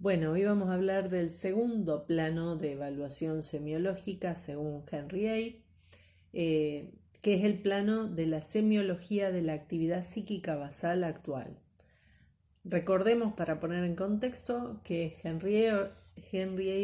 Bueno, hoy vamos a hablar del segundo plano de evaluación semiológica según Henry A., que es el plano de la semiología de la actividad psíquica basal actual. Recordemos, para poner en contexto, que Henry A.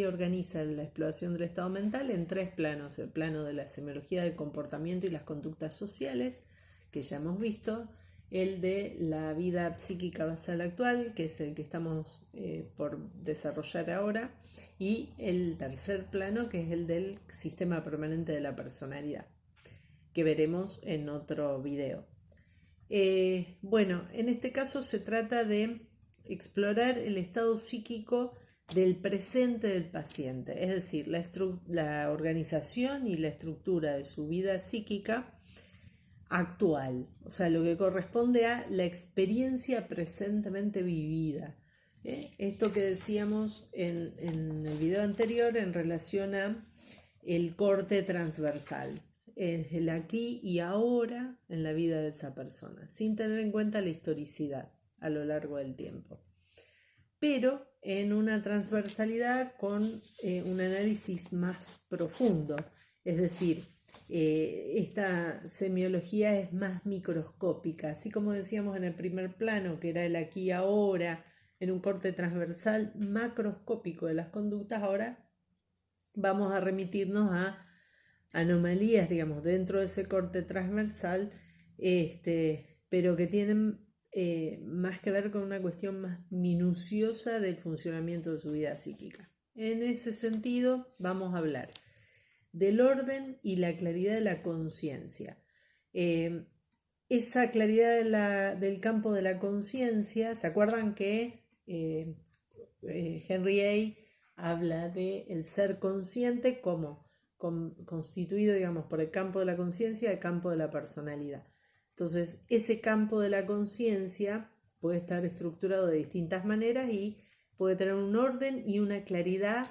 organiza la exploración del estado mental en tres planos: el plano de la semiología del comportamiento y las conductas sociales, que ya hemos visto; el de la vida psíquica basal actual, que es el que estamos por desarrollar ahora; y el tercer plano, que es el del sistema permanente de la personalidad, que veremos en otro video. Bueno, en este caso se trata de explorar el estado psíquico del presente del paciente, es decir, la organización y la estructura de su vida psíquica actual, o sea, lo que corresponde a la experiencia presentemente vivida. Esto que decíamos en el video anterior en relación a el corte transversal, es el aquí y ahora en la vida de esa persona, sin tener en cuenta la historicidad a lo largo del tiempo, pero en una transversalidad con un análisis más profundo. Es decir, esta semiología es más microscópica, así como decíamos en el primer plano, que era el aquí y ahora, en un corte transversal macroscópico de las conductas. Ahora vamos a remitirnos a anomalías, digamos, dentro de ese corte transversal, pero que tienen más que ver con una cuestión más minuciosa del funcionamiento de su vida psíquica. En ese sentido, vamos a hablar del orden y la claridad de la conciencia. Esa claridad del campo de la conciencia, ¿se acuerdan que Henry A. habla de el ser consciente como constituido, digamos, por el campo de la conciencia y el campo de la personalidad? Entonces, ese campo de la conciencia puede estar estructurado de distintas maneras y puede tener un orden y una claridad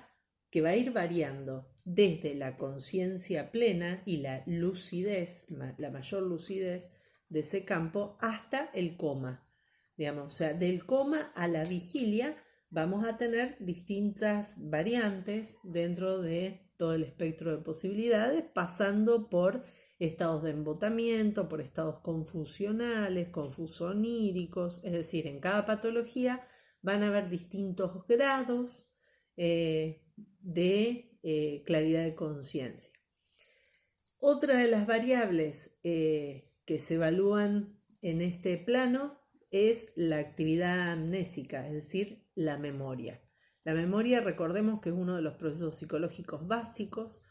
que va a ir variando desde la conciencia plena y la lucidez, la mayor lucidez de ese campo, hasta el coma. Digamos, o sea, del coma a la vigilia vamos a tener distintas variantes dentro de todo el espectro de posibilidades, pasando por estados de embotamiento, por estados confusionales, confuso-oníricos. Es decir, en cada patología van a haber distintos grados de claridad de conciencia. Otra de las variables que se evalúan en este plano es la actividad amnésica, es decir, la memoria. La memoria, recordemos que es uno de los procesos psicológicos básicos.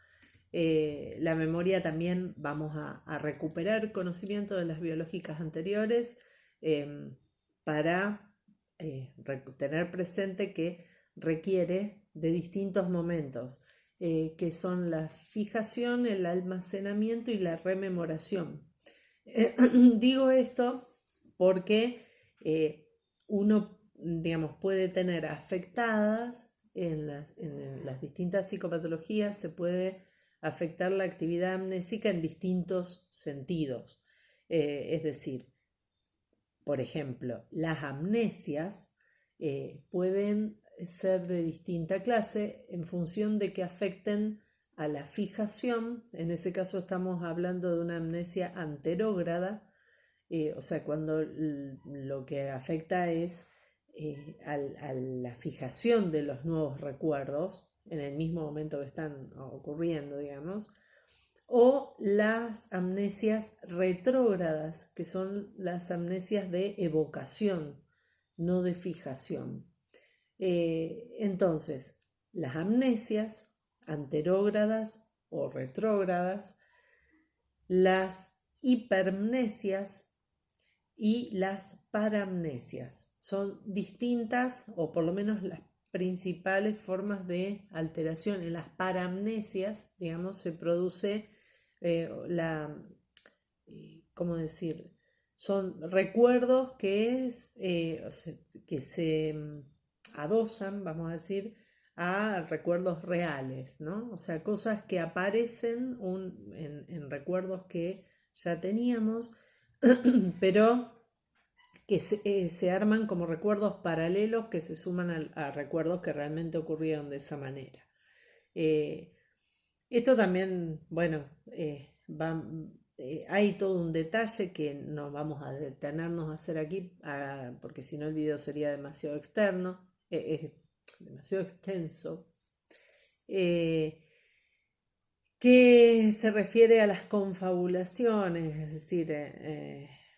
La memoria también vamos a recuperar conocimiento de las biológicas anteriores para tener presente que requiere de distintos momentos, que son la fijación, el almacenamiento y la rememoración. Digo esto porque uno, digamos, puede tener afectadas en las distintas psicopatologías, se puede afectar la actividad amnésica en distintos sentidos. Es decir, por ejemplo, las amnesias pueden ser de distinta clase en función de que afecten a la fijación. En ese caso estamos hablando de una amnesia anterógrada, o sea, cuando lo que afecta es a la fijación de los nuevos recuerdos en el mismo momento que están ocurriendo, digamos, o las amnesias retrógradas, que son las amnesias de evocación, no de fijación. Entonces, las amnesias anterógradas o retrógradas, las hipermnesias y las paramnesias son distintas, o por lo menos las principales formas de alteración. En las paramnesias, digamos, se produce ¿cómo decir? Son recuerdos que se adosan, vamos a decir, a recuerdos reales, ¿no? O sea, cosas que aparecen en recuerdos que ya teníamos, pero que se arman como recuerdos paralelos que se suman a recuerdos que realmente ocurrieron de esa manera. Esto también, bueno, hay todo un detalle que no vamos a detenernos a hacer aquí, porque si no el video sería demasiado externo, demasiado extenso, que se refiere a las confabulaciones, es decir,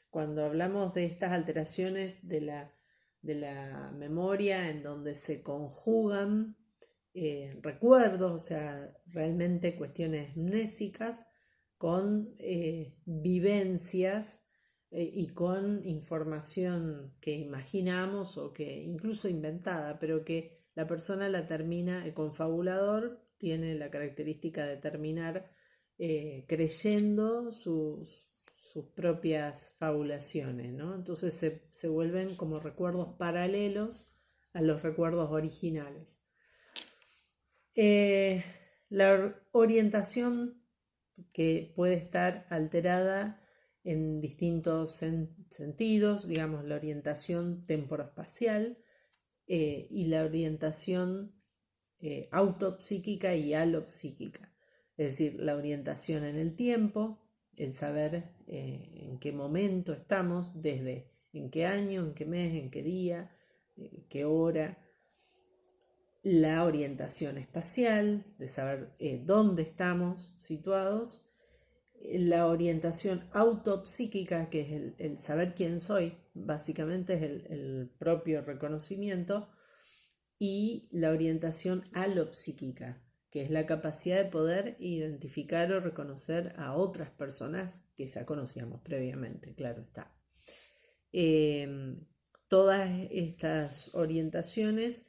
cuando hablamos de estas alteraciones de la memoria en donde se conjugan recuerdos, o sea, realmente cuestiones mnésicas con vivencias y con información que imaginamos o que incluso inventada, pero que la persona la termina, el confabulador tiene la característica de terminar creyendo sus propias fabulaciones, ¿no? Entonces se vuelven como recuerdos paralelos a los recuerdos originales. La orientación que puede estar alterada en distintos sentidos, digamos la orientación temporoespacial y la orientación autopsíquica y alopsíquica, es decir, la orientación en el tiempo, el saber en qué momento estamos, desde en qué año, en qué mes, en qué día, qué hora, la orientación espacial, de saber dónde estamos situados, la orientación autopsíquica, que es el saber quién soy, básicamente es el propio reconocimiento, y la orientación alopsíquica, que es la capacidad de poder identificar o reconocer a otras personas que ya conocíamos previamente, claro está. Todas estas orientaciones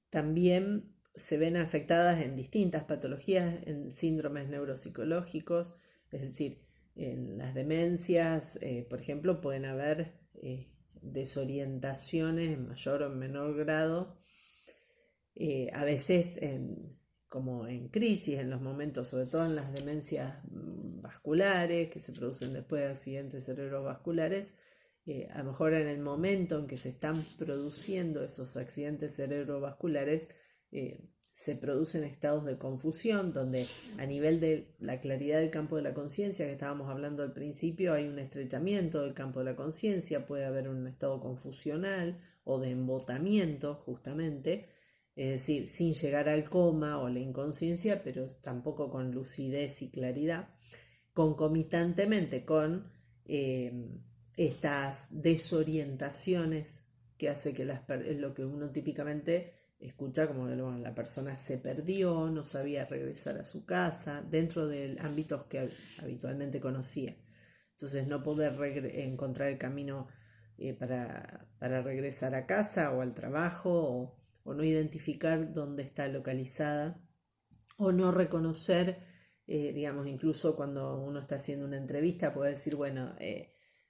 también se ven afectadas en distintas patologías, en síndromes neuropsicológicos, es decir, en las demencias, por ejemplo, pueden haber desorientaciones en mayor o menor grado, a veces como en crisis, en los momentos, sobre todo en las demencias vasculares que se producen después de accidentes cerebrovasculares. A lo mejor en el momento en que se están produciendo esos accidentes cerebrovasculares, se producen estados de confusión donde a nivel de la claridad del campo de la conciencia que estábamos hablando al principio hay un estrechamiento del campo de la conciencia, puede haber un estado confusional o de embotamiento justamente, es decir, sin llegar al coma o la inconsciencia, pero tampoco con lucidez y claridad, concomitantemente con estas desorientaciones que hace que es lo que uno típicamente escucha como bueno, la persona se perdió, no sabía regresar a su casa, dentro de ámbitos que habitualmente conocía. Entonces no poder encontrar el camino para regresar a casa o al trabajo, o no identificar dónde está localizada, o no reconocer, digamos, incluso cuando uno está haciendo una entrevista, puede decir, bueno,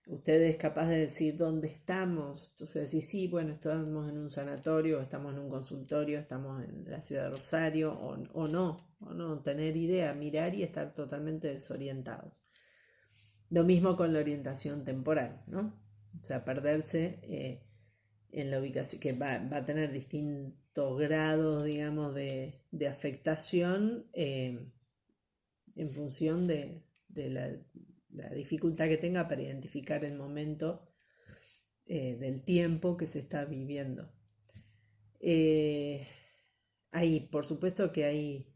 usted es capaz de decir dónde estamos. Entonces decir, sí, bueno, estamos en un sanatorio, estamos en un consultorio, estamos en la ciudad de Rosario, o no tener idea, mirar y estar totalmente desorientados. Lo mismo con la orientación temporal, ¿no? O sea, perderse en la ubicación, que va a tener distintos grados, digamos, de afectación en función de la dificultad que tenga para identificar el momento del tiempo que se está viviendo. Por supuesto que hay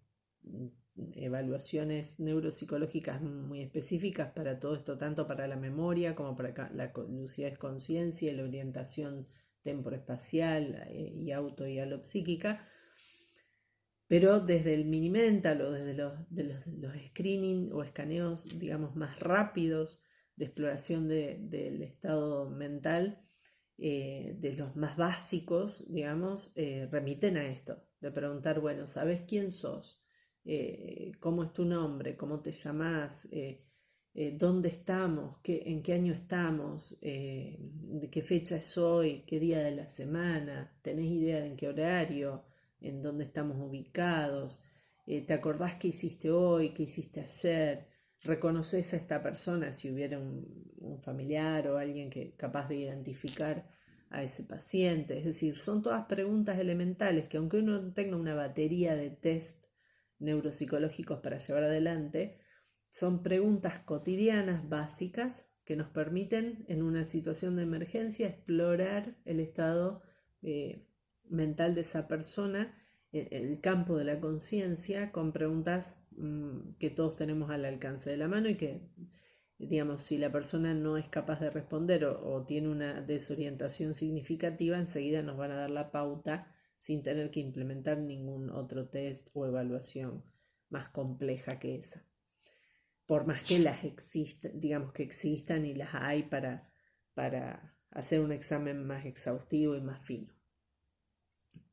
evaluaciones neuropsicológicas muy específicas para todo esto, tanto para la memoria como para la lucidez conciencia y la orientación temporoespacial y auto y alopsíquica, pero desde el mini-mental o desde los screening o escaneos, digamos, más rápidos de exploración del estado mental, de los más básicos, digamos, remiten a esto, de preguntar, bueno, ¿sabes quién sos? ¿Cómo es tu nombre? ¿Cómo te llamás? ¿Dónde estamos? ¿En qué año estamos? ¿De qué fecha es hoy? ¿Qué día de la semana? ¿Tenés idea de en qué horario? ¿En dónde estamos ubicados? ¿Te acordás qué hiciste hoy? ¿Qué hiciste ayer? reconoces a esta persona si hubiera un familiar o alguien que capaz de identificar a ese paciente. Es decir, son todas preguntas elementales que aunque uno tenga una batería de test neuropsicológicos para llevar adelante, son preguntas cotidianas básicas que nos permiten en una situación de emergencia explorar el estado mental de esa persona, el campo de la conciencia, con preguntas que todos tenemos al alcance de la mano y que, digamos, si la persona no es capaz de responder o tiene una desorientación significativa, enseguida nos van a dar la pauta sin tener que implementar ningún otro test o evaluación más compleja que esa. Por más que las existan, digamos que existan y las hay para hacer un examen más exhaustivo y más fino.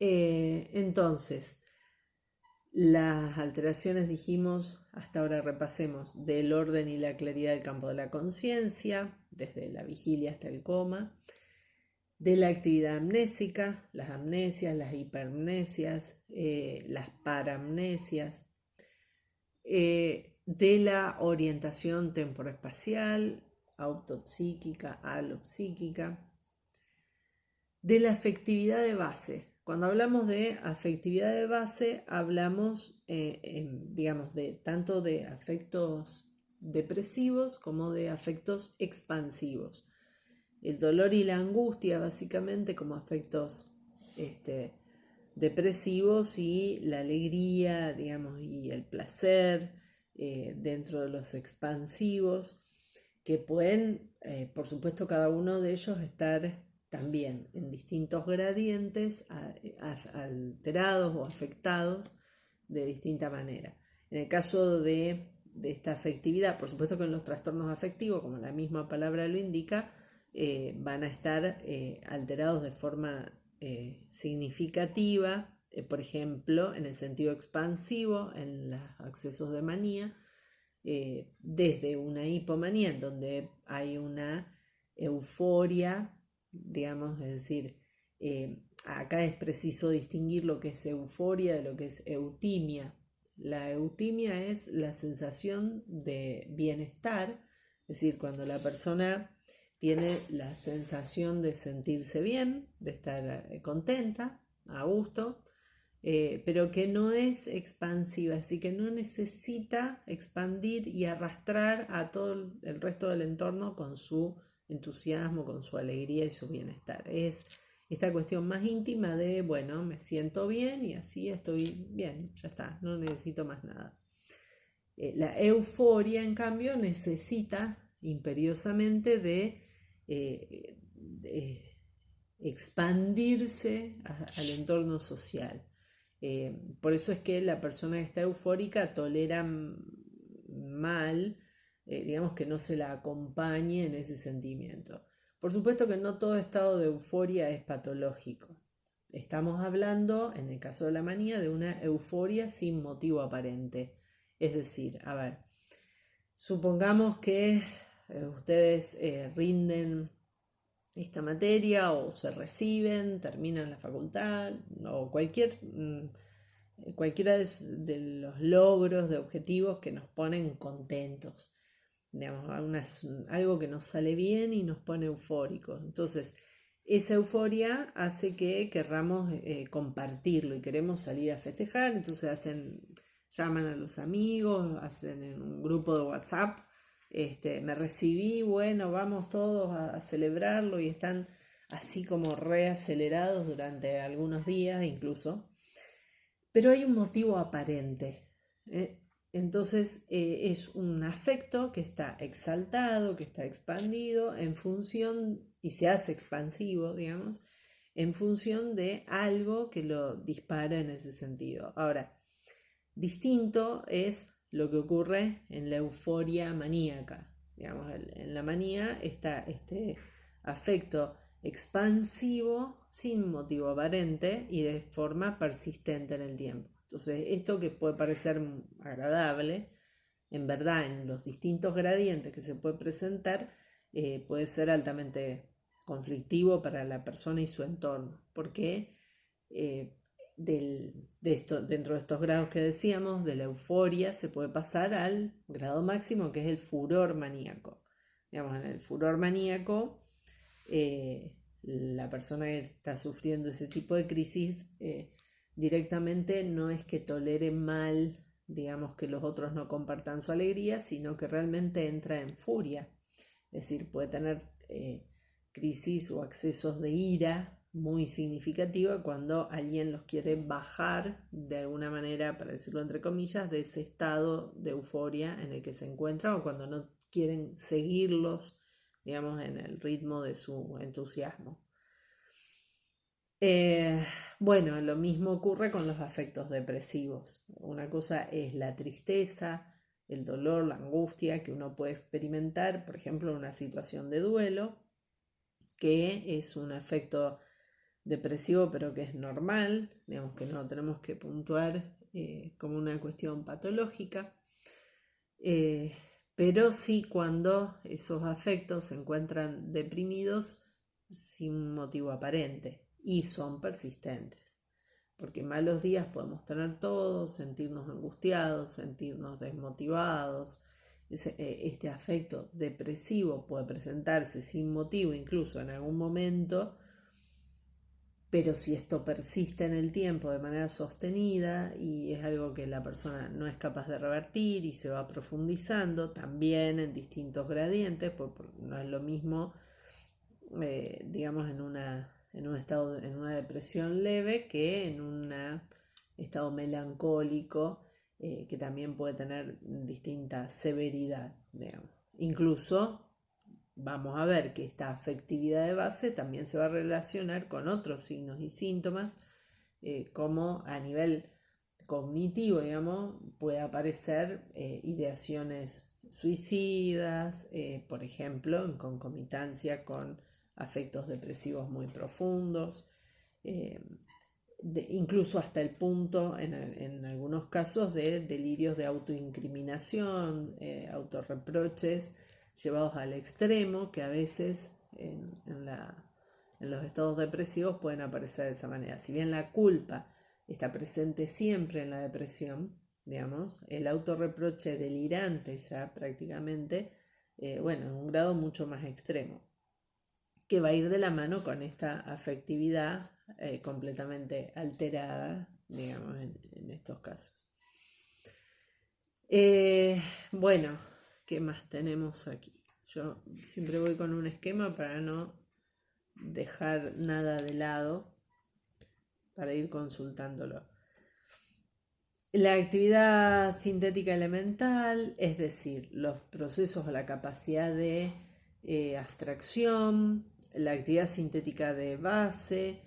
Entonces, las alteraciones, dijimos, hasta ahora repasemos, del orden y la claridad del campo de la conciencia, desde la vigilia hasta el coma, de la actividad amnésica, las amnesias, las hiperamnesias, las paramnesias, de la orientación temporoespacial, autopsíquica, alopsíquica, de la afectividad de base. Cuando hablamos de afectividad de base, hablamos, digamos, tanto de afectos depresivos como de afectos expansivos. El dolor y la angustia, básicamente, como afectos depresivos, y la alegría, digamos, y el placer dentro de los expansivos, que pueden, por supuesto, cada uno de ellos estar también en distintos gradientes, alterados o afectados de distinta manera. En el caso de esta afectividad, por supuesto que en los trastornos afectivos, como la misma palabra lo indica, van a estar alterados de forma significativa, por ejemplo, en el sentido expansivo, en los accesos de manía, desde una hipomanía, en donde hay una euforia, digamos, es decir, acá es preciso distinguir lo que es euforia de lo que es eutimia. La eutimia es la sensación de bienestar, es decir, cuando la persona tiene la sensación de sentirse bien, de estar contenta, a gusto, pero que no es expansiva, así que no necesita expandir y arrastrar a todo el resto del entorno con su entusiasmo, con su alegría y su bienestar. Es esta cuestión más íntima de, bueno, me siento bien y así estoy bien, ya está, no necesito más nada. La euforia, en cambio, necesita imperiosamente de expandirse al entorno social. Por eso es que la persona que está eufórica tolera mal, digamos, que no se la acompañe en ese sentimiento. Por supuesto que no todo estado de euforia es patológico. Estamos hablando, en el caso de la manía, de una euforia sin motivo aparente. Es decir, a ver, supongamos que ustedes rinden esta materia o se reciben, terminan la facultad o cualquiera de los logros, de objetivos que nos ponen contentos. Digamos, algo que nos sale bien y nos pone eufóricos. Entonces, esa euforia hace que querramos compartirlo y queremos salir a festejar. Entonces llaman a los amigos, hacen en un grupo de WhatsApp, me recibí, bueno, vamos todos a celebrarlo, y están así como reacelerados durante algunos días incluso. Pero hay un motivo aparente. Entonces es un afecto que está exaltado, que está expandido en función, y se hace expansivo, digamos, en función de algo que lo dispara en ese sentido. Ahora, distinto es lo que ocurre en la euforia maníaca. Digamos, en la manía está este afecto expansivo sin motivo aparente y de forma persistente en el tiempo. Entonces, esto que puede parecer agradable, en verdad, en los distintos gradientes que se puede presentar, puede ser altamente conflictivo para la persona y su entorno, porque dentro de estos grados que decíamos, de la euforia, se puede pasar al grado máximo, que es el furor maníaco. Digamos, en el furor maníaco, la persona que está sufriendo ese tipo de crisis directamente no es que tolere mal, digamos, que los otros no compartan su alegría, sino que realmente entra en furia. Es decir, puede tener crisis o accesos de ira muy significativa cuando alguien los quiere bajar de alguna manera, para decirlo entre comillas, de ese estado de euforia en el que se encuentra, o cuando no quieren seguirlos, digamos, en el ritmo de su entusiasmo. Bueno, lo mismo ocurre con los afectos depresivos. Una cosa es la tristeza, el dolor, la angustia que uno puede experimentar, por ejemplo, en una situación de duelo, que es un afecto depresivo, pero que es normal, digamos que no lo tenemos que puntuar como una cuestión patológica, pero sí cuando esos afectos se encuentran deprimidos sin motivo aparente y son persistentes, porque malos días podemos tener todos, sentirnos angustiados, sentirnos desmotivados. Este afecto depresivo puede presentarse sin motivo incluso en algún momento, pero si esto persiste en el tiempo de manera sostenida y es algo que la persona no es capaz de revertir y se va profundizando también en distintos gradientes, porque no es lo mismo, digamos, en un estado, en una depresión leve que en un estado melancólico, que también puede tener distinta severidad, digamos. Incluso vamos a ver que esta afectividad de base también se va a relacionar con otros signos y síntomas, como a nivel cognitivo, digamos, puede aparecer ideaciones suicidas, por ejemplo, en concomitancia con afectos depresivos muy profundos, incluso hasta el punto, en algunos casos, de delirios de autoincriminación, autorreproches llevados al extremo, que a veces en los estados depresivos pueden aparecer de esa manera. Si bien la culpa está presente siempre en la depresión, digamos, el autorreproche delirante ya prácticamente, bueno, en un grado mucho más extremo, que va a ir de la mano con esta afectividad completamente alterada, digamos, en estos casos. Bueno, ¿qué más tenemos aquí? Yo siempre voy con un esquema para no dejar nada de lado, para ir consultándolo. La actividad sintética elemental, es decir, los procesos o la capacidad de abstracción, la actividad sintética de base,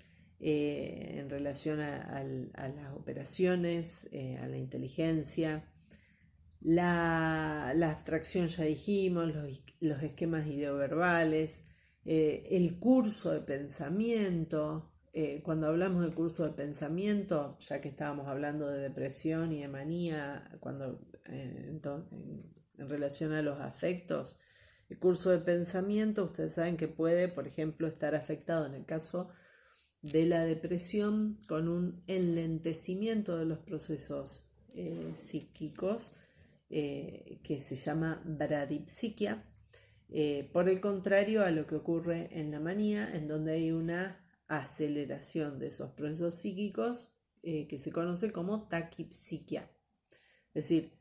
en relación a las operaciones, a la inteligencia. La abstracción ya dijimos, los esquemas ideoverbales, el curso de pensamiento. Cuando hablamos del curso de pensamiento, ya que estábamos hablando de depresión y de manía, en relación a los afectos, el curso de pensamiento, ustedes saben que puede, por ejemplo, estar afectado en el caso de la depresión con un enlentecimiento de los procesos psíquicos, que se llama bradipsiquia, por el contrario a lo que ocurre en la manía, en donde hay una aceleración de esos procesos psíquicos, que se conoce como taquipsiquia. Es decir,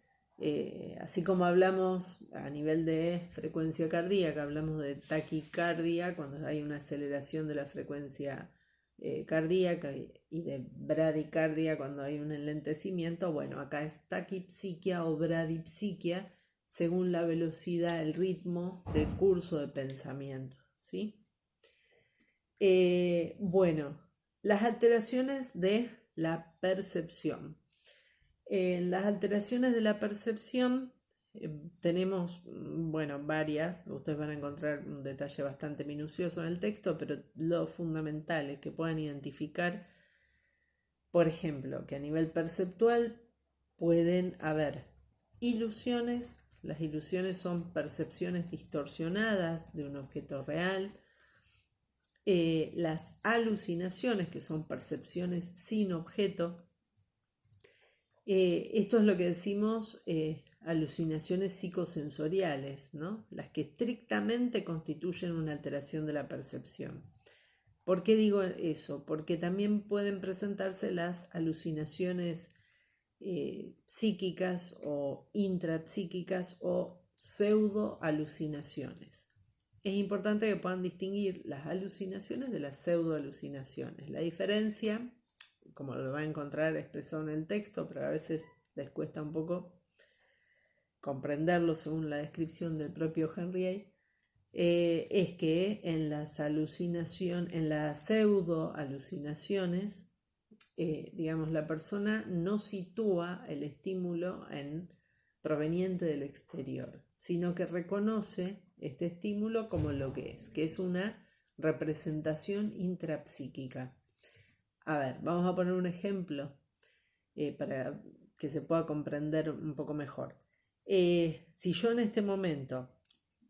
así como hablamos a nivel de frecuencia cardíaca, hablamos de taquicardia cuando hay una aceleración de la frecuencia cardíaca, y de bradicardia cuando hay un enlentecimiento. Bueno, acá es taquipsiquia o bradipsiquia según la velocidad, el ritmo del curso de pensamiento, ¿sí? Bueno, las alteraciones de la percepción. En las alteraciones de la percepción tenemos, bueno, varias. Ustedes van a encontrar un detalle bastante minucioso en el texto, pero lo fundamental es que puedan identificar, por ejemplo, que a nivel perceptual pueden haber ilusiones. Las ilusiones son percepciones distorsionadas de un objeto real. Las alucinaciones, que son percepciones sin objeto, esto es lo que decimos alucinaciones psicosensoriales, ¿no? Las que estrictamente constituyen una alteración de la percepción. ¿Por qué digo eso? Porque también pueden presentarse las alucinaciones psíquicas o intrapsíquicas o pseudoalucinaciones. Es importante que puedan distinguir las alucinaciones de las pseudoalucinaciones. La diferencia, como lo van a encontrar expresado en el texto, pero a veces les cuesta un poco comprenderlo según la descripción del propio Henry, es que en las pseudoalucinaciones, digamos, la persona no sitúa el estímulo proveniente del exterior, sino que reconoce este estímulo como lo que es una representación intrapsíquica. A ver, vamos a poner un ejemplo para que se pueda comprender un poco mejor. Si yo en este momento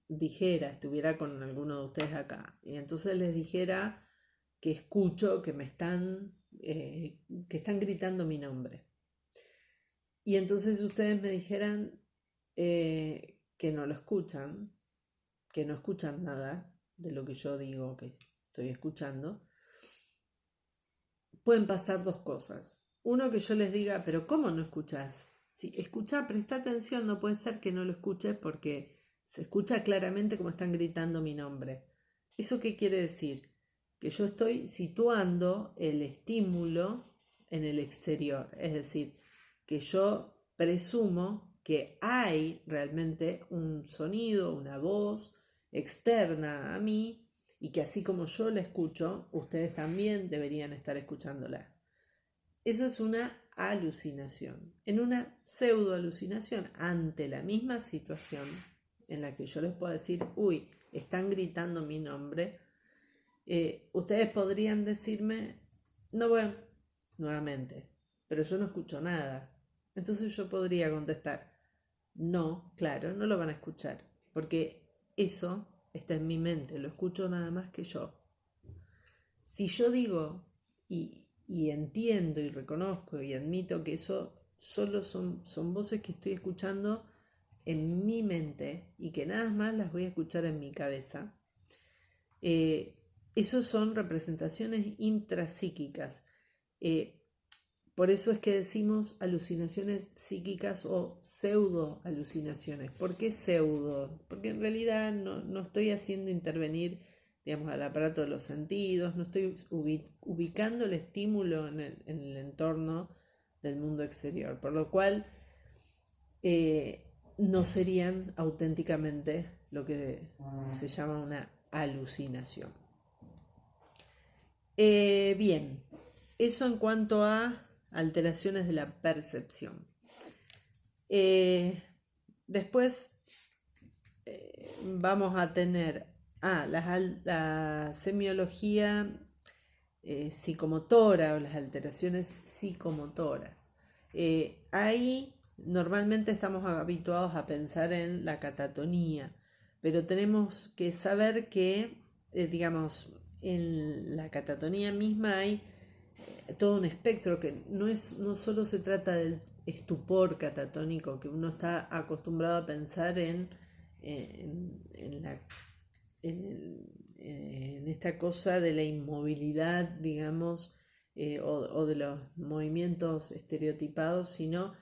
estuviera con alguno de ustedes acá, y entonces les dijera que escucho que que están gritando mi nombre. Y entonces ustedes me dijeran que no lo escuchan, que no escuchan nada de lo que yo digo que estoy escuchando. Pueden pasar dos cosas. Uno, que yo les diga, pero ¿cómo no escuchás? Si escucha, presta atención, no puede ser que no lo escuches porque se escucha claramente como están gritando mi nombre. ¿Eso qué quiere decir? Que yo estoy situando el estímulo en el exterior, es decir, que yo presumo que hay realmente un sonido, una voz externa a mí y que así como yo la escucho, ustedes también deberían estar escuchándola. Eso es una alucinación. En una pseudoalucinación, ante la misma situación en la que yo les puedo decir, uy, están gritando mi nombre, ustedes podrían decirme, no, bueno, nuevamente, pero yo no escucho nada. Entonces yo podría contestar, no, claro, no lo van a escuchar, porque eso está en mi mente, lo escucho nada más que yo. Si yo digo y entiendo y reconozco y admito que eso solo son voces que estoy escuchando en mi mente y que nada más las voy a escuchar en mi cabeza, esos son representaciones intrapsíquicas. Por eso es que decimos alucinaciones psíquicas o pseudo alucinaciones. ¿Por qué pseudo? Porque en realidad no estoy haciendo intervenir, digamos, al aparato de los sentidos, no estoy ubicando el estímulo en el entorno del mundo exterior, por lo cual no serían auténticamente lo que se llama una alucinación. Bien, eso en cuanto a alteraciones de la percepción. Después vamos a tener la semiología psicomotora o las alteraciones psicomotoras. Ahí normalmente estamos habituados a pensar en la catatonía, pero tenemos que saber que, digamos, en la catatonía misma hay todo un espectro que no solo se trata del estupor catatónico que uno está acostumbrado a pensar en esta cosa de la inmovilidad, digamos, o de los movimientos estereotipados, sino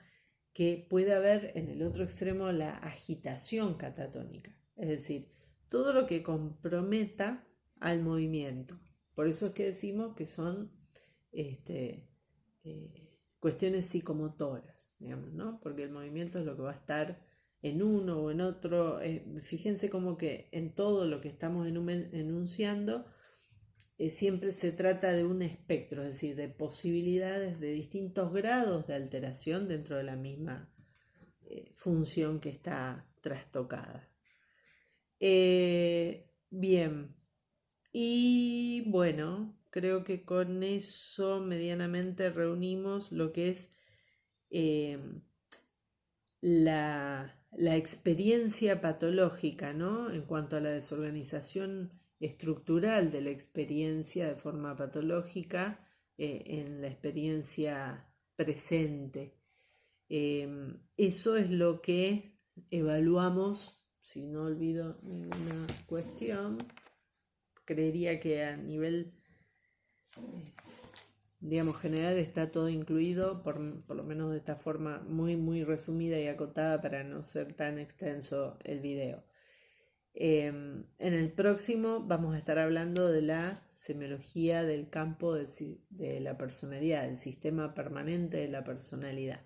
que puede haber en el otro extremo la agitación catatónica, es decir, todo lo que comprometa al movimiento. Por eso es que decimos que son cuestiones psicomotoras, digamos, ¿no? Porque el movimiento es lo que va a estar en uno o en otro. Fíjense como que en todo lo que estamos enunciando siempre se trata de un espectro, es decir, de posibilidades de distintos grados de alteración dentro de la misma función que está trastocada. Bien, y bueno, creo que con eso medianamente reunimos lo que es la experiencia patológica, ¿no? En cuanto a la desorganización estructural de la experiencia de forma patológica en la experiencia presente. Eso es lo que evaluamos, si no olvido ninguna cuestión, creería que a nivel digamos general está todo incluido, por lo menos de esta forma muy resumida y acotada para no ser tan extenso el video. En el próximo vamos a estar hablando de la semiología del campo de la personalidad, del sistema permanente de la personalidad.